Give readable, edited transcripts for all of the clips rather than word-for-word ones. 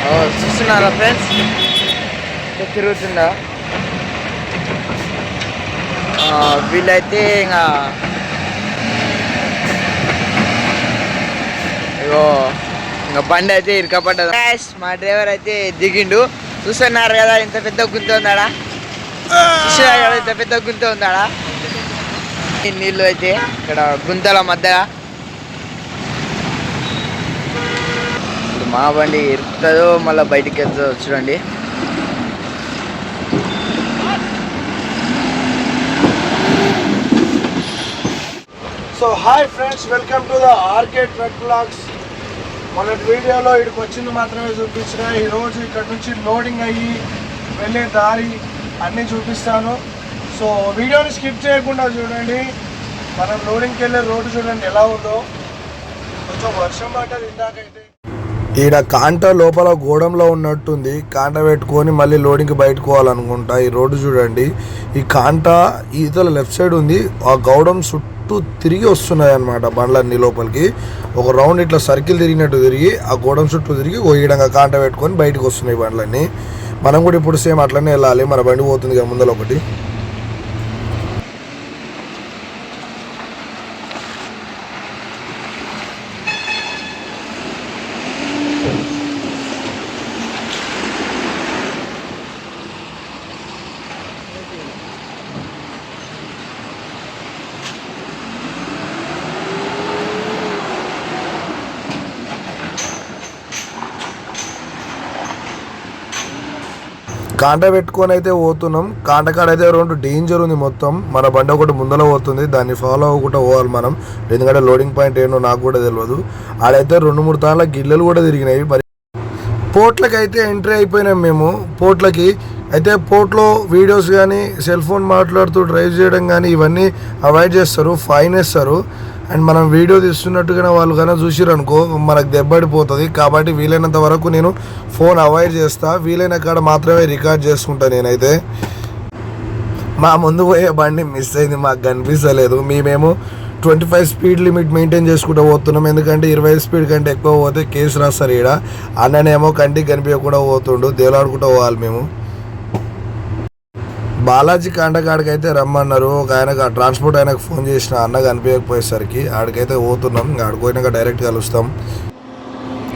చూస్తున్నారా ఫ్రెండ్స్, తిరుగుతుందా. వీళ్ళైతే ఇంకా ఇంకా బండి అయితే ఇరకపడ్డది. మా డ్రైవర్ అయితే దిగిండు. చూస్తున్నారు కదా ఇంత పెద్ద గుంత ఉందాడా, చూస్తున్నారు కదా ఇంత పెద్ద గుంత ఉందాడా. నీళ్ళు అయితే ఇక్కడ గుంతల మధ్యగా ఇప్పుడు మా బండి ఇరుకుతుందో మళ్ళీ బయటికి వెళ్తుందో చూడండి. So hi friends, welcome to the RK truck blogs. మొన్నటి వీడియోలో ఇక్కడికి వచ్చింది మాత్రమే చూపించిన. ఈరోజు ఇక్కడ నుంచి లోడింగ్ అయ్యి వెళ్ళే దారి అన్నీ చూపిస్తాను. సో వీడియోని స్కిప్ చేయకుండా చూడండి. మనం లోడింగ్కి వెళ్ళే రోడ్డు చూడండి ఎలా ఉందో. కొంచెం వర్షం పడ్డది ఇందాకైతే. ఈడ కాంట లోపల గోడంలో ఉన్నట్టుంది. కాంట పెట్టుకొని మళ్ళీ లోడింగ్కి బయటకు పోవాలనుకుంటా. ఈ రోడ్డు చూడండి, ఈ కాంట ఈతల లెఫ్ట్ సైడ్ ఉంది. ఆ గౌడం చుట్టూ తిరిగి వస్తున్నాయి అన్నమాట బండ్లన్నీ లోపలికి. ఒక రౌండ్ ఇట్లా సర్కిల్ తిరిగినట్టు తిరిగి ఆ గోడం చుట్టూ తిరిగి ఈడంగా కాంట పెట్టుకొని బయటకు వస్తున్నాయి బండ్లన్నీ. మనం కూడా ఇప్పుడు సేమ్ అట్లనే వెళ్ళాలి. మన బండి పోతుంది కదా ముందర ఒకటి. కాంట పెట్టుకొని అయితే పోతున్నాం. కాంటకాడ అయితే రెండు డేంజర్ ఉంది మొత్తం. మన బండి ఒకటి ముందర పోతుంది, దాన్ని ఫాలో అవ్వకుండా పోవాలి మనం. ఎందుకంటే లోడింగ్ పాయింట్ ఏంటో నాకు కూడా తెలియదు. ఆడైతే 2-3 తాళ్ళ గిల్లెలు కూడా తిరిగినాయి. మరి పోర్ట్లకి అయితే ఎంట్రీ అయిపోయినాం మేము. పోర్ట్లకి అయితే పోర్ట్లో వీడియోస్ కానీ సెల్ ఫోన్ మాట్లాడుతూ డ్రైవ్ చేయడం కానీ ఇవన్నీ అవాయిడ్ చేస్తారు, ఫైన్ వేస్తారు. అండ్ మనం వీడియో తీస్తున్నట్టుగా వాళ్ళు కన్నా చూసిరు అనుకో మనకు దెబ్బడిపోతుంది. కాబట్టి వీలైనంత వరకు నేను ఫోన్ అవాయిడ్ చేస్తా. వీలైన కాడ మాత్రమే రికార్డ్ చేసుకుంటా. నేనైతే మా ముందు పోయే బండి మిస్ అయింది, మాకు కనిపించలేదు. మేమేమో 25 స్పీడ్ లిమిట్ మెయింటైన్ చేసుకుంటూ పోతున్నాం. ఎందుకంటే 20 స్పీడ్ కంటే ఎక్కువ పోతే కేసు రాస్తారు. ఈడ అన్ననేమో కంటికి కనిపించకుండా పోతుండు, దేవులాడుకుంటూ పోవాలి మేము. బాలాజీ కాంటకాడికి అయితే రమ్మన్నారు. ఒక ఆయనకు ట్రాన్స్పోర్ట్ ఆయనకు ఫోన్ చేసిన, అన్న కనిపించకపోయేసరికి ఆడికైతే పోతున్నాం. ఆడిపోయినాక డైరెక్ట్ కలుస్తాం.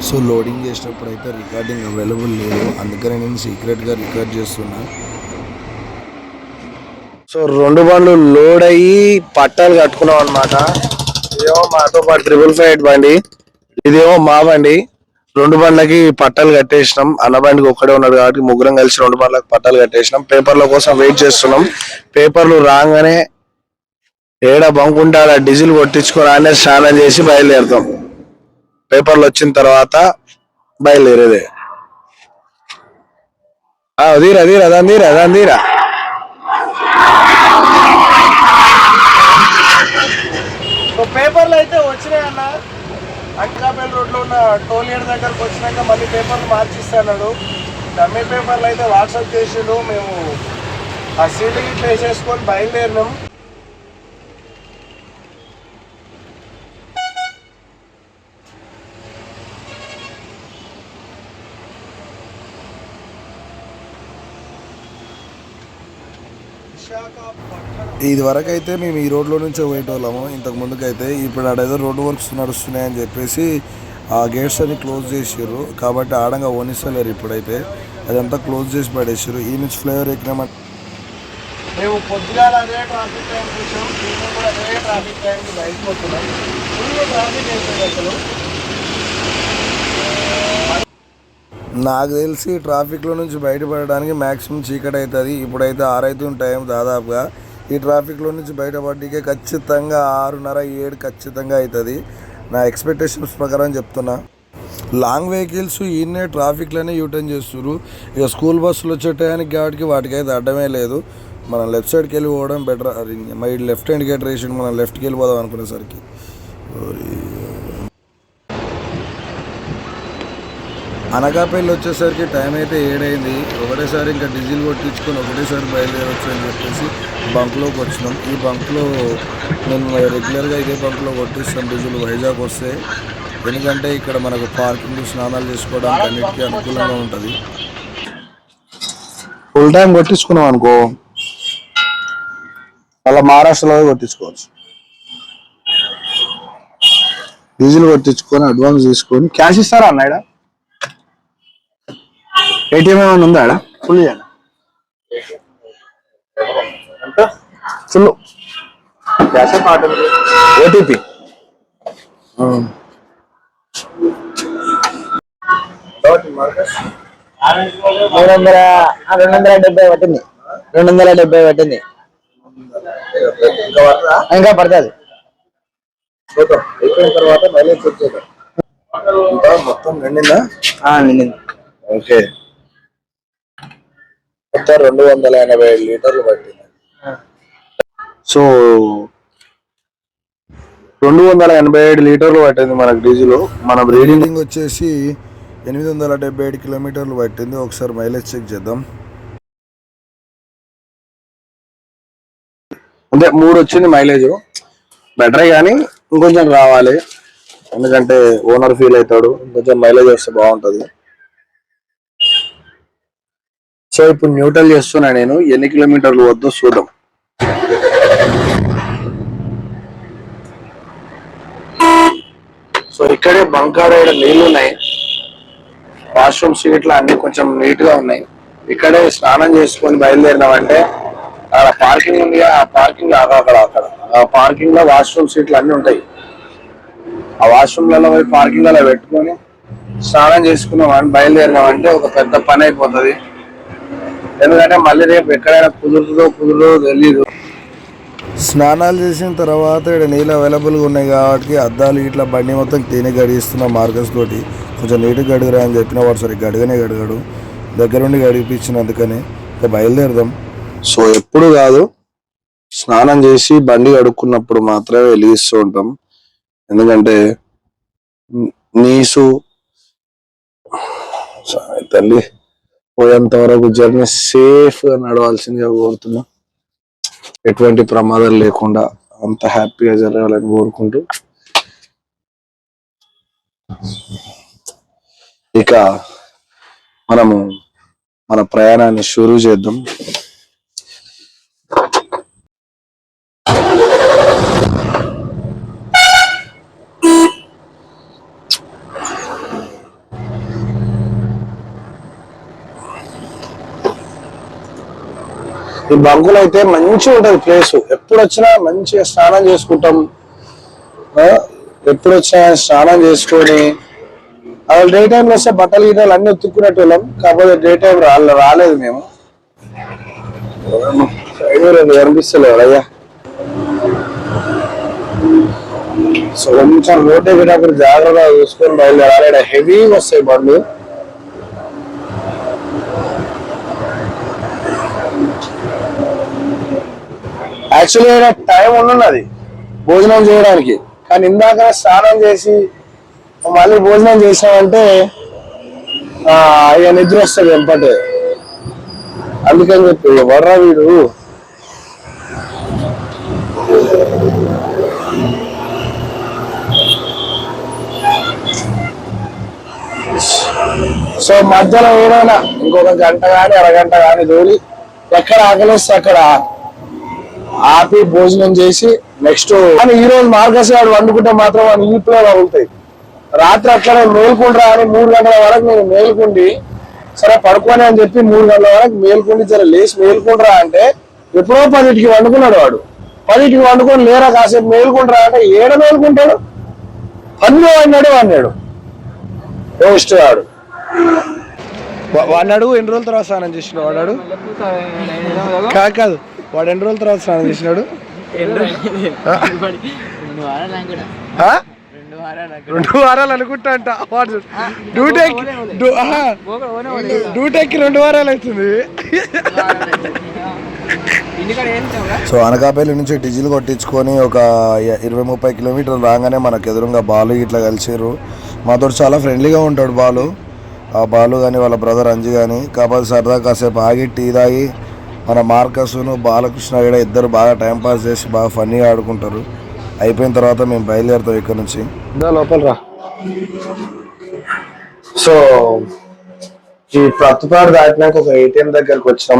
సో లోడింగ్ చేసినప్పుడు అయితే రికార్డింగ్ అవైలబుల్ లేదు, అందుకని నేను సీక్రెట్గా రికార్డ్ చేస్తున్నా. సో 2 బండ్లు లోడ్ అయ్యి పట్టాలు కట్టుకున్నాం అనమాట. ఇదేమో మాతో పాటు 555 బండి, ఇదేమో మా బండి. 2 బండ్లకి పట్టాలు కట్టేసినాం. అన్న బండికి ఒక్కడే ఉన్నాడు కాబట్టి ముగ్గురం కలిసి 2 బండ్లకు పట్టాలు కట్టేసినాం. పేపర్ల కోసం వెయిట్ చేస్తున్నాం. పేపర్లు రాగానే ఏడ బంకుంటే అలా డీజిల్ కొట్టించుకొని ఆనే స్నానం చేసి బయలుదేరుతాం. పేపర్లు వచ్చిన తర్వాత బయలుదేరేదే. అదీరా అదీరా అదందీరా అదందీరా. పేపర్లు అయితే వచ్చినాయి అన్న. అంకాపల్లి రోడ్లో ఉన్న టోలియర్ దగ్గరకు వచ్చినాక మళ్ళీ పేపర్లు మార్చిస్తున్నాడు. డమ్మీ పేపర్లు అయితే వాట్సాప్ చేసిండు. మేము ఆ సీట్లు గిట్లు వేసేసుకొని బయలుదేరినాం. ఇది వరకు అయితే మేము ఈ రోడ్లో నుంచే పోయేటోళ్ళము ఇంతకు ముందుకైతే. ఇప్పుడు ఆడేదో రోడ్డు వర్క్స్ నడుస్తున్నాయని చెప్పేసి ఆ గేట్స్ అన్ని క్లోజ్ చేసారు. కాబట్టి ఆడంగా ఓనిస్తలేరు. ఇప్పుడైతే అదంతా క్లోజ్ చేసి పడేసారు. ఈ నుంచి ఫ్లైఓవర్ ఎక్కినామని మేము పొద్దుగాల అదే ట్రాఫిక్ టైం చూసాం. మేము కూడా అదే ట్రాఫిక్ టైంకి బయటపోతున్నాం. ఫుల్ ట్రాఫిక్ అయిపోయింది అసలు. నాకు తెలిసి ట్రాఫిక్లో నుంచి బయటపడడానికి మ్యాక్సిమం చీకటి అవుతుంది. ఇప్పుడైతే 6 అవుతుంది టైం దాదాపుగా. ఈ ట్రాఫిక్లో నుంచి బయటపడ్డాకే ఖచ్చితంగా 6:30-7 ఖచ్చితంగా అవుతుంది. నా ఎక్స్పెక్టేషన్స్ ప్రకారం చెప్తున్నా. లాంగ్ వెహికల్స్ ఈయనే ట్రాఫిక్లోనే యూటర్న్ చేస్తున్నారు. ఇక స్కూల్ బస్సులు వచ్చే టయానికి కాబట్టి వాటికైతే అడ్డమే లేదు. మనం లెఫ్ట్ సైడ్కి వెళ్ళి పోవడం better. My left hand gate ration మనం లెఫ్ట్కి వెళ్ళిపోదాం అనుకునేసరికి అనకాపల్లి వచ్చేసరికి టైం అయితే 7 అయింది. ఒకటేసారి ఇంకా డీజిల్ కొట్టించుకొని ఒకటేసారి బయలుదేరవచ్చు అని చెప్పేసి బంక్లోకి వచ్చినాం. ఈ బంక్లో మేము రెగ్యులర్గా ఇదే బంక్లో కొట్టిస్తాం డీజిల్. వైజాగ్ వస్తే ఎందుకంటే ఇక్కడ మనకు పార్కింగ్ స్నానాలు చేసుకోవడానికి అన్నిటికీ అనుకూలంగా ఉంటుంది. ఫుల్ టైం కొట్టించుకున్నాం అనుకో అలా మహారాష్ట్రలో కొట్టించుకోవచ్చు. డీజిల్ కొట్టించుకొని అడ్వాన్స్ తీసుకొని క్యాష్ ఇస్తారా అన్న ఇక్కడ? ఏటీఎం ఏమైనా ఉందా ఇక్కడ? ఫుల్ చేయాలి ఫుల్ ఓటీపీ. 270 పట్టింది. 270 పట్టింది. ఇంకా పడుతుంది. అయిపోయిన తర్వాత మైలేజ్ చెక్ చేద్దాం. మొత్తం నిండిందా? నిండింది. ఓకే, మొత్తం 285 లీటర్లు పట్టింది. సో 287 లీటర్లు పట్టింది మనకు డీజిల్. మన రీడింగ్ వచ్చేసి 877 కిలోమీటర్లు పట్టింది. ఒకసారి మైలేజ్ చెక్ చేద్దాం. అంటే 3 వచ్చింది మైలేజ్. బెటరే కానీ ఇంకొంచెం రావాలి, ఎందుకంటే ఓనర్ ఫీల్ అవుతాడు. కొంచెం మైలేజ్ వస్తే బాగుంటుంది. సో ఇప్పుడు న్యూట్రల్ చేస్తున్నా నేను. ఎన్ని కిలోమీటర్లు వద్దో చూద్దాం. సో ఇక్కడే బంకాడ నీళ్లు ఉన్నాయి. వాష్రూమ్ సీట్లు అన్ని కొంచెం నీట్ గా ఉన్నాయి. ఇక్కడే స్నానం చేసుకొని బయలుదేరినామంటే అక్కడ పార్కింగ్ ఉంది. ఆ పార్కింగ్ అక్కడ ఆ పార్కింగ్ లో వాష్రూమ్ సీట్లు అన్ని ఉంటాయి. ఆ వాష్రూమ్లలో పోయి పార్కింగ్ లో పెట్టుకొని స్నానం చేసుకున్నామని బయలుదేరినామంటే ఒక పెద్ద పని అయిపోతుంది. ఎందుకంటే మళ్ళీ రేపు ఎక్కడైనా కుదురుతుందో తెలీదు. స్నానాలు చేసిన తర్వాత ఇక్కడ నీళ్ళు అవైలబుల్గా ఉన్నాయి కాబట్టి అద్దాలు ఇట్లా బండి మొత్తం క్లీన్ గడిగిస్తున్నాం. మార్కస్ తోటి కొంచెం నీట్గా గడిగిరా అని చెప్పిన వాడు సరే గడిగనే గడిగాడు. దగ్గరుండి గడిపించిన అందుకని ఇక బయలుదేరదాం. సో ఎప్పుడు కాదు, స్నానం చేసి బండి కడుక్కున్నప్పుడు మాత్రమే వెలిగిస్తూ ఉంటాం. ఎందుకంటే నీసు తల్లి పోయేంత వరకు జర్నీ సేఫ్ గా నడవాల్సిందిగా కోరుతున్నాం. ఎటువంటి ప్రమాదాలు లేకుండా అంత హ్యాపీగా జరగాలని కోరుకుంటూ ఇక మనము మన ప్రయాణాన్ని షురూ చేద్దాం. ఈ బంకులు అయితే మంచిగా ఉంటది ప్లేస్. ఎప్పుడు వచ్చినా మంచిగా స్నానం చేసుకుంటాం. ఎప్పుడు వచ్చినా స్నానం చేసుకొని అసలు డే టైంలో వస్తే బట్టలు గిట్టలు అన్ని ఉతుక్కునేట్టు వాళ్ళం. కాకపోతే డే టైం రాలేదు మేము. కనిపిస్తలేదు అయ్యా. సో కొంచెం రోడ్ ఎక్కేటప్పుడు జాగ్రత్తగా చూసుకొని బయలుదేరాలి. ఇక్కడ హెవీగా వస్తాయి బండ్లు. యాక్చువల్లీ టైం ఉన్నది భోజనం చేయడానికి, కానీ ఇందాక స్నానం చేసి మళ్ళీ భోజనం చేసామంటే ఇక నిద్ర వస్తుంది ఎంపటే. అందుకని చెప్పి వర్రా వీడు సో మధ్యలో ఏదైనా ఇంకొక గంట కానీ అరగంట కానీ దూరి ఎక్కడ ఆకలిస్తే అక్కడ ఆపి భోజనం చేసి నెక్స్ట్. కానీ ఈ రోజు మార్గస్ గారు వండుకుంటే మాత్రం అని ఈపులో తగులుతాయి. రాత్రి అక్కడ మేల్కుండ్రా అని 3 గంటల వరకు నేను మేల్కుండి సరే పడుకోని అని చెప్పి 3 గంటల వరకు మేల్కుండి సరే లేచి మేల్కుండ్రా అంటే ఎప్పుడో 10కి వండుకున్నాడు వాడు. 10కి వండుకొని లేరా కాసేపు మేల్కుండ్రా అంటే ఏడ మేల్కుంటాడు? పన్ను అన్నాడు రోస్ట్ వాడు. వాడు ఎన్ని రోజుల తర్వాత స్నానం చేసినాడు? వాడు కాదు వాడు ఎన్ని రోజుల తర్వాత స్నానం చేసినాడు? 2 వారాలు అనుకుంటా అంట. వాడు డ్యూటీకి 2 వారాలు అవుతుంది. సో అనకాపల్లి నుంచి డీజిల్ కొట్టించుకొని ఒక 20-30 కిలోమీటర్లు రాగానే మనకు ఎదురుగా బాలు ఇట్లా కలిసారు. మాతో చాలా ఫ్రెండ్లీగా ఉంటాడు బాలు. ఆ బాలు కానీ వాళ్ళ బ్రదర్ అంజి కానీ. కాకపోతే సరదా కాసేపు ఆగి టీ తాగి మన మార్కస్ను బాలకృష్ణ కూడా ఇద్దరు బాగా టైంపాస్ చేసి బాగా ఫన్నీగా ఆడుకుంటారు. అయిపోయిన తర్వాత మేము బయలుదేరుతాం ఇక్కడ నుంచి. లోపల రా. సో ఈ ప్రతిపాడు దాటినాక ఒక ఏటీఎం దగ్గరకు వచ్చాం.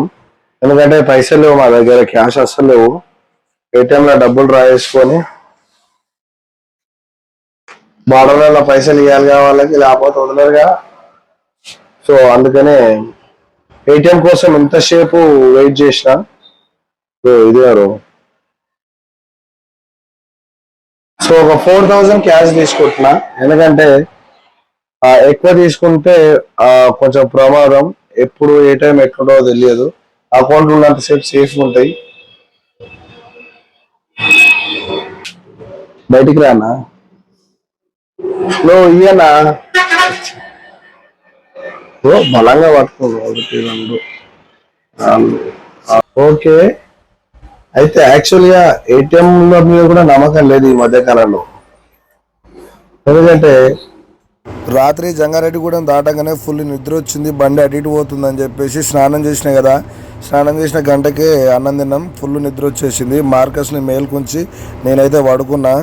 ఎందుకంటే పైసలు లేవు మా దగ్గర, క్యాష్ అస్సలు లేవు. ఏటీఎం లో డబ్బులు డ్రా చేసుకొని బార్డర్లలో పైసలు ఇవ్వాలి వాళ్ళకి, లేకపోతే వదలరుగా. సో అందుకనే ఏటీఎం కోసం ఎంతసేపు వెయిట్ చేసిన. ఇది గారు సో ఒక 4000 క్యాష్ తీసుకుంటున్నా. ఎందుకంటే ఎక్కువ తీసుకుంటే కొంచెం ప్రమాదం. ఎప్పుడు ఏ టైం ఎట్లుంటుందో తెలియదు. అకౌంట్ ఉన్నంతసేపు సేఫ్ ఉంటాయి. బయటికి రానా నువ్వు ఇయ్యనా? బలంగా పట్టుకో. 1 2 ఓకే. అయితే యాక్చువల్గా ఏటీఎం మీద కూడా నమ్మకం లేదు ఈ మధ్య కాలంలో. ఎందుకంటే రాత్రి జంగారెడ్డిగూడెం దాటగానే ఫుల్ నిద్ర వచ్చింది, బండి అటు ఇటు పోతుందని చెప్పేసి స్నానం చేసినా కదా. స్నానం చేసిన గంటకే అన్నం తిన్నాం. ఫుల్ నిద్ర వచ్చేసింది. మార్కస్ని మేల్కొంచి నేనైతే పడుకున్నా.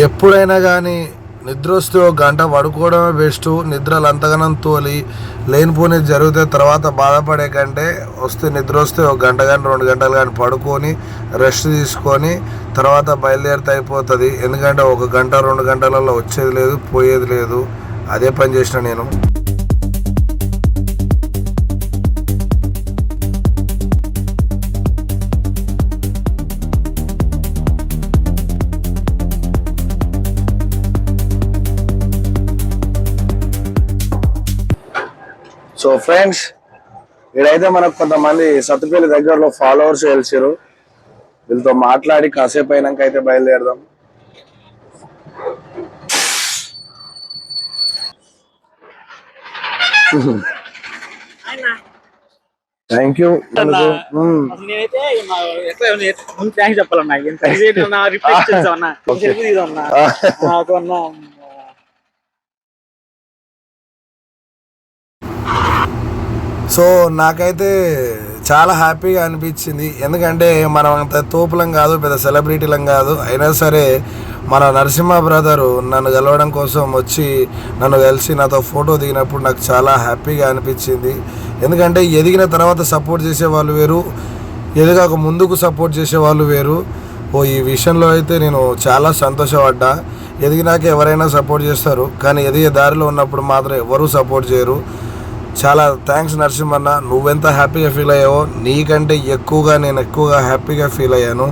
ఎప్పుడైనా కానీ నిద్ర వస్తే ఒక గంట పడుకోవడమే బెస్ట్. నిద్రలు అంతగానం తోలి లేనిపోని జరిగితే తర్వాత బాధపడే కంటే నిద్ర వస్తే ఒక గంట కానీ 2 గంటలు కానీ పడుకొని రెస్ట్ తీసుకొని తర్వాత బయలుదేరితే అయిపోతుంది. ఎందుకంటే 1 గంట 2 గంటలలో వచ్చేది లేదు, పోయేది లేదు. అదే పని చేసిన నేను. సో ఫ్రెండ్స్, ఇక్కడైతే మనకు కొంతమంది సత్తుపల్లి దగ్గరలో ఫాలోవర్స్ కలిసారు. వీళ్ళతో మాట్లాడి కాసేపు అయినాక అయితే బయలుదేరదాం. Thank you. సో నాకైతే చాలా హ్యాపీగా అనిపించింది. ఎందుకంటే మనం అంత తోపులం కాదు, పెద్ద సెలబ్రిటీలం కాదు. అయినా సరే మన నరసింహ బ్రదరు నన్ను కలవడం కోసం వచ్చి నన్ను కలిసి నాతో ఫోటో దిగినప్పుడు నాకు చాలా హ్యాపీగా అనిపించింది. ఎందుకంటే ఎదిగిన తర్వాత సపోర్ట్ చేసే వాళ్ళు వేరు, ఎదిగాక ముందుకు సపోర్ట్ చేసే వాళ్ళు వేరు. ఈ విషయంలో అయితే నేను చాలా సంతోషపడ్డా. ఎదిగినాక ఎవరైనా సపోర్ట్ చేస్తారు, కానీ ఎదిగే దారిలో ఉన్నప్పుడు మాత్రం ఎవరూ సపోర్ట్ చేయరు. చాలా థ్యాంక్స్ నరసింహన్న. నువ్వెంత హ్యాపీగా ఫీల్ అయ్యావో నీకంటే నేను ఎక్కువగా హ్యాపీగా ఫీల్ అయ్యాను.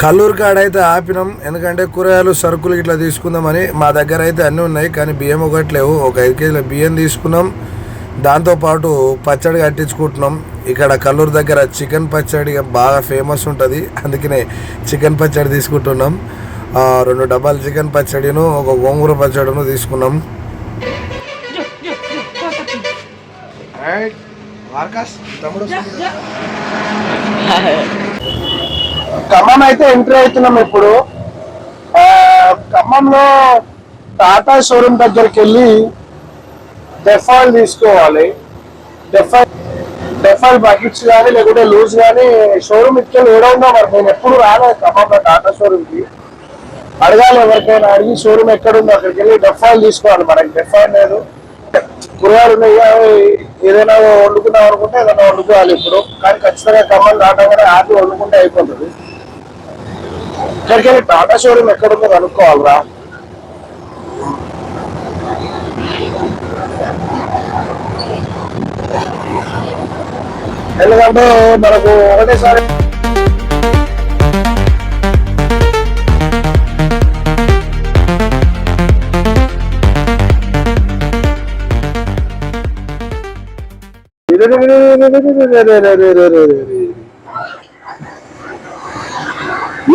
కల్లూరు కాడైతే ఆపినాం. ఎందుకంటే కూరగాయలు సరుకులు ఇట్లా తీసుకుందామని. మా దగ్గర అయితే అన్నీ ఉన్నాయి, కానీ బియ్యం ఒకటి లేవు. ఒక 5 కేజీల బియ్యం తీసుకున్నాం. దాంతోపాటు పచ్చడి కట్టించుకుంటున్నాం. ఇక్కడ కల్లూరు దగ్గర చికెన్ పచ్చడి బాగా ఫేమస్ ఉంటుంది, అందుకనే చికెన్ పచ్చడి తీసుకుంటున్నాం. 2 డబ్బాలు చికెన్ పచ్చడిను, ఒక గోంగూర పచ్చడిను తీసుకున్నాం. ఖమ్మం అయితే ఎంట్రీ అవుతున్నాం ఇప్పుడు. ఖమ్మంలో టాటా షోరూమ్ దగ్గరికి వెళ్ళి డెఫాల్ తీసుకోవాలి. డెఫాల్ బకెట్స్ కానీ లేకుంటే లూజ్ కానీ షోరూమ్ ఇట్కెళ్ళి ఏడవుందో మరి. నేను ఎప్పుడు రాలేదు ఖమ్మంలో టాటా షోరూమ్కి. అడగాలి ఎవరికైనా, అడిగి షోరూమ్ ఎక్కడుందో అక్కడికి వెళ్ళి డెఫాల్ తీసుకోవాలి. మనకి డెఫాల్ లేదు. కూరగాయలు ఉన్నాయి, ఏదైనా వండుకుందాం అనుకుంటే ఏదైనా వండుకోవాలి ఇప్పుడు. కానీ ఖచ్చితంగా ఖమ్మం దాటగానే ఆపి వండుకుంటే అయిపోతుంది. ఇక్కడికి వెళ్ళి టాటా షోరూమ్ ఎక్కడుందో కనుక్కోవాలరా. ఎందుకంటే మనకు ఒకటేసారి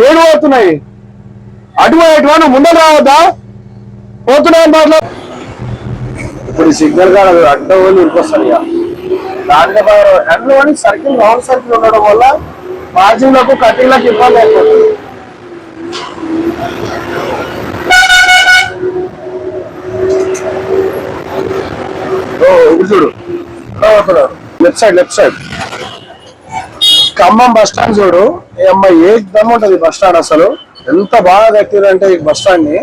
ఏడు పోతున్నాయి. అటువైపు నువ్వు ముందర రావద్దా? పోతున్నాయి మాట్లా. ఇప్పుడు సిగ్నల్ కాడ అడ్డ వాళ్ళు ఉరికొస్తాను. ఇక దాంట్లో అందులోని సర్కిల్ రౌండ్ సర్కిల్ ఉండడం వల్ల మార్జిన్లకు కటింగ్లకు ఇబ్బంది అయిపోతుంది. ఇప్పుడు చూడు, left side Khammam bus stand చూడు, ఏ అమ్మాయి ఏకదమ్ ఉంటది బస్ స్టాండ్. అసలు ఎంత బాగా కట్టిరు అంటే ఈ బస్ స్టాండ్ ని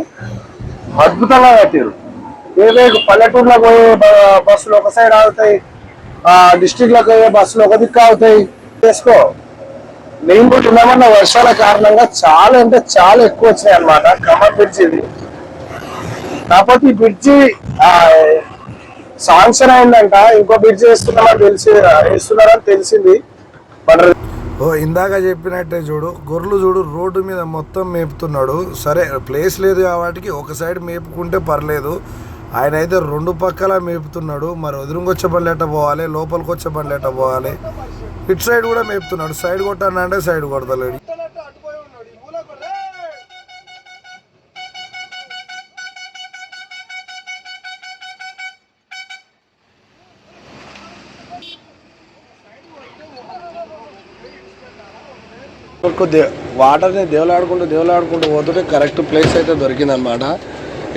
అద్భుతంగా కట్టిరు. ఏవేకు పల్లెటూరులో పోయే బస్సులు ఒక సైడ్ ఆగుతాయి, డిస్ట్రిక్ట్ లకు పోయే బస్సులు ఒక దిక్కు ఆగుతాయి. చేసుకో మేము కూడా ఉన్నామన్న వర్షాల కారణంగా చాలా అంటే చాలా ఎక్కువ వచ్చినాయి అన్నమాట ఖమ్మం బ్రిడ్జ్ ఇది. కాకపోతే ఈ బ్రిడ్జి శాంక్షన్ అయిందంట, ఇంకో బ్రిడ్జ్ వేస్తున్నారని తెలిసింది. ఓ ఇందాక చెప్పినట్టే చూడు, గొర్రెలు చూడు రోడ్డు మీద మొత్తం మేపుతున్నాడు. సరే ప్లేస్ లేదు కాబట్టి ఒక సైడ్ మేపుకుంటే పర్లేదు, ఆయన అయితే రెండు పక్కల మేపుతున్నాడు. మరి ఎదురుకొచ్చే బండ్లు ఎట్ట పోవాలి, లోపలికి వచ్చే బండ్లు ఎట్ట పోవాలి. ఇటు సైడ్ కూడా మేపుతున్నాడు, సైడ్ కొట్టానంటే సైడ్ కొడతలేడు. వాటర్ని దేవులాడుకుంటూ పోతుంటే కరెక్ట్ ప్లేస్ అయితే దొరికిందనమాట.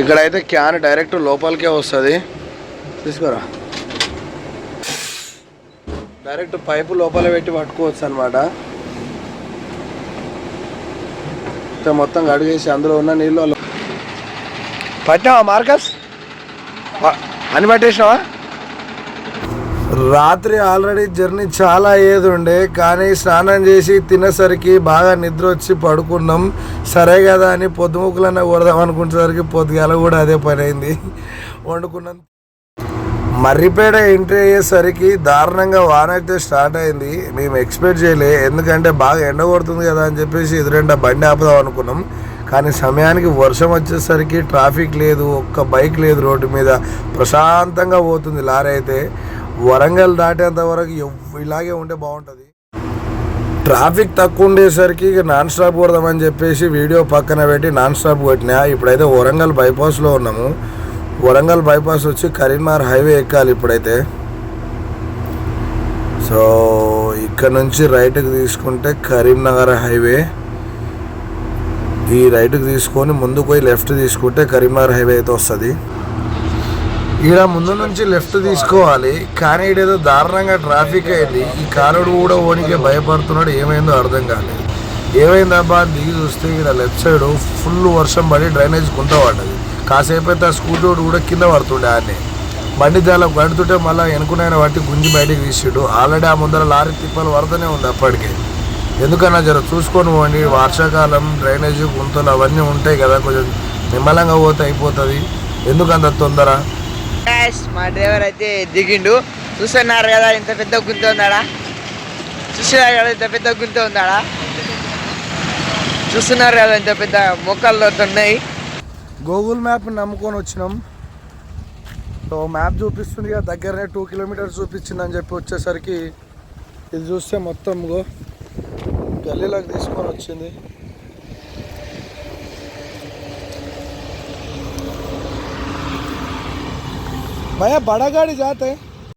ఇక్కడైతే క్యాన్ డైరెక్ట్ లోపలికే వస్తుంది, తీసుకోరా. డైరెక్ట్ పైపు లోపల పెట్టి పట్టుకోవచ్చు అనమాట. మొత్తం కడిగేసి అందులో ఉన్న నీళ్ళు పట్టినావా మార్కస్ అని పట్టేసినావా? రాత్రి ఆల్రెడీ జర్నీ చాలా ఏది ఉండే, కానీ స్నానం చేసి తినేసరికి బాగా నిద్ర వచ్చి పడుకున్నాం. సరే కదా అని పొద్దుముక్కులన్నా కొడదాం అనుకునేసరికి పొద్దుగాల కూడా అదే పని అయింది. వండుకున్నాం. మర్రిపేట ఎంట్రీ అయ్యేసరికి దారుణంగా వాన అయితే స్టార్ట్ అయింది. మేము ఎక్స్పెక్ట్ చేయలే, ఎందుకంటే బాగా ఎండ కొడుతుంది కదా అని చెప్పేసి ఎదురెండ బండి ఆపుదాం అనుకున్నాం. కానీ సమయానికి వర్షం వచ్చేసరికి ట్రాఫిక్ లేదు, ఒక్క బైక్ లేదు రోడ్డు మీద, ప్రశాంతంగా పోతుంది లారీ అయితే. వరంగల్ దాటేంత వరకు ఇలాగే ఉంటే బాగుంటుంది. ట్రాఫిక్ తక్కువ ఉండేసరికి ఇక నాన్ స్టాప్ కొడదామని చెప్పేసి వీడియో పక్కన పెట్టి నాన్ స్టాప్ కొట్టినా. ఇప్పుడైతే వరంగల్ బైపాస్లో ఉన్నాము. వరంగల్ బైపాస్ వచ్చి కరీంనగర్ హైవే ఎక్కాలి ఇప్పుడైతే. సో ఇక్కడ నుంచి రైట్కి తీసుకుంటే కరీంనగర్ హైవే, ఈ రైట్కి తీసుకొని ముందుకు పోయి లెఫ్ట్ తీసుకుంటే కరీంనగర్ హైవే అయితే వస్తుంది. ఈడ ముందు నుంచి లెఫ్ట్ తీసుకోవాలి, కానీ ఈడేదో దారుణంగా ట్రాఫిక్ అయింది. ఈ కారుడు కూడా ఓనికే భయపడుతున్నాడు, ఏమైందో అర్థం కాలేదు. ఏమైందబ్బా దిగి చూస్తే ఈడ లెఫ్ట్ సైడ్ ఫుల్ వర్షం పడి డ్రైనేజ్ కుంట పడ్డది. కాసేపు అయితే ఆ స్కూటర్ కూడా కింద పడుతుండే. ఆడనే బండి దానిలో గడుతుంటే మళ్ళీ వెనుకునైనా బట్టి గుంజి బయటికి తీసాడు. ఆల్రెడీ ఆ ముందర లారీ తిప్పలు పడుతూనే ఉంది అప్పటికే. ఎందుకన్నా జర చూసుకొని పోండి, వర్షాకాలం డ్రైనేజ్ గుంతలు అవన్నీ ఉంటాయి కదా, కొంచెం నిమ్మలంగా పోతే అయిపోతుంది. ఎందుకంత తొందర? మా డ్రైవర్ అయితే దిగిండు. చూస్తున్నారు కదా ఇంత పెద్ద గుంత ఉందాడా, చూస్తున్నారు కదా ఇంత పెద్ద గుంత ఉందాడా, చూస్తున్నారు కదా ఇంత పెద్ద మొక్కలు ఉన్నాయి. గూగుల్ మ్యాప్ నమ్ముకొని వచ్చినాం. సో మ్యాప్ చూపిస్తుంది కదా దగ్గరనే 2 కిలోమీటర్స్ చూపించిందని చెప్పి వచ్చేసరికి ఇది చూస్తే మొత్తం గల్లీలోకి తీసుకొని వచ్చింది. भैया बड़ा गाड़ी जाते हैं।